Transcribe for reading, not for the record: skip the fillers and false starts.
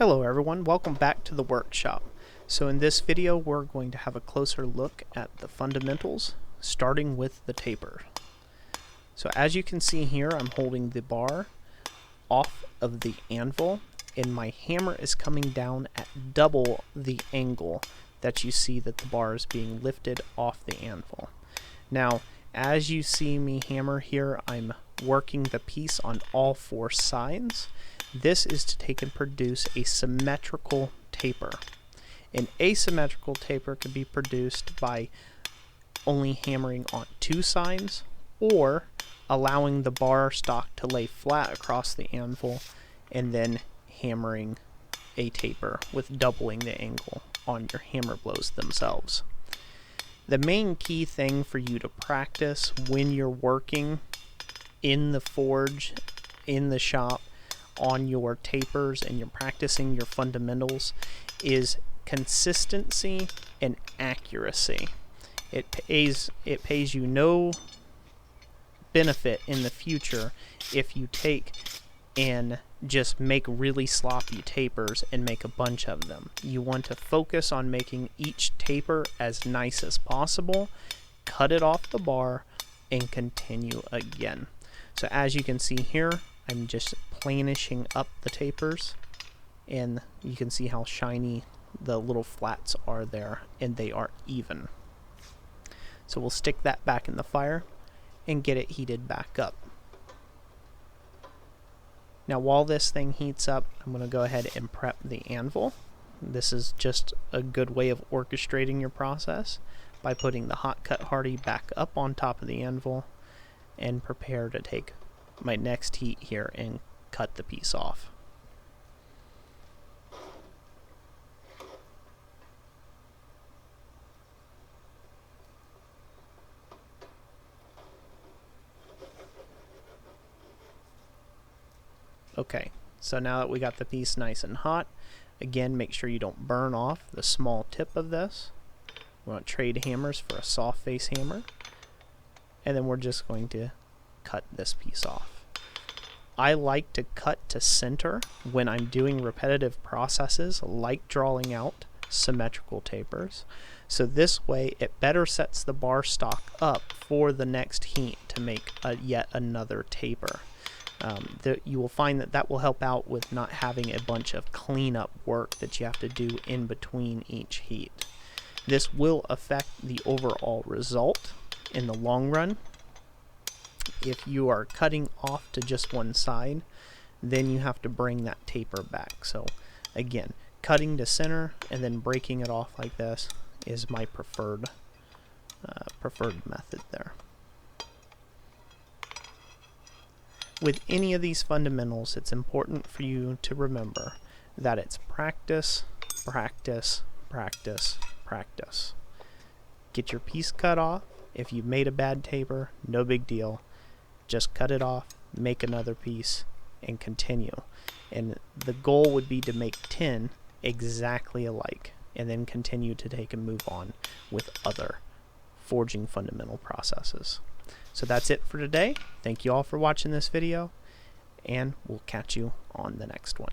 Hello everyone, welcome back to the workshop. So in this video we're going to have a closer look at the fundamentals, starting with the taper. So as you can see here, I'm holding the bar off of the anvil and my hammer is coming down at double the angle that you see that the bar is being lifted off the anvil. Now as you see me hammer here, I'm working the piece on all four sides. This is to take and produce a symmetrical taper. An asymmetrical taper can be produced by only hammering on two sides or allowing the bar stock to lay flat across the anvil and then hammering a taper with doubling the angle on your hammer blows themselves. The main key thing for you to practice when you're working in the forge, in the shop, on your tapers and you're practicing your fundamentals is consistency and accuracy. It pays you no benefit in the future if you take and just make really sloppy tapers and make a bunch of them. You want to focus on making each taper as nice as possible, cut it off the bar, and continue again. So as you can see here, I'm just planishing up the tapers and you can see how shiny the little flats are there and they are even. So we'll stick that back in the fire and get it heated back up. Now while this thing heats up, I'm going to go ahead and prep the anvil. This is just a good way of orchestrating your process by putting the hot cut hardy back up on top of the anvil and prepare to take my next heat here and cut the piece off. Okay, so now that we got the piece nice and hot, again make sure you don't burn off the small tip of this. We want to trade hammers for a soft face hammer, and then we're just going to cut this piece off. I like to cut to center when I'm doing repetitive processes like drawing out symmetrical tapers. So this way it better sets the bar stock up for the next heat to make yet another taper. You will find that that will help out with not having a bunch of cleanup work that you have to do in between each heat. This will affect the overall result in the long run. If you are cutting off to just one side, then you have to bring that taper back. So again, cutting to center and then breaking it off like this is my preferred method there. With any of these fundamentals, it's important for you to remember that it's practice, practice, practice, practice. Get your piece cut off. If you've made a bad taper, no big deal. Just cut it off, make another piece, and continue. And the goal would be to make 10 exactly alike, and then continue to take and move on with other forging fundamental processes. So that's it for today. Thank you all for watching this video, and we'll catch you on the next one.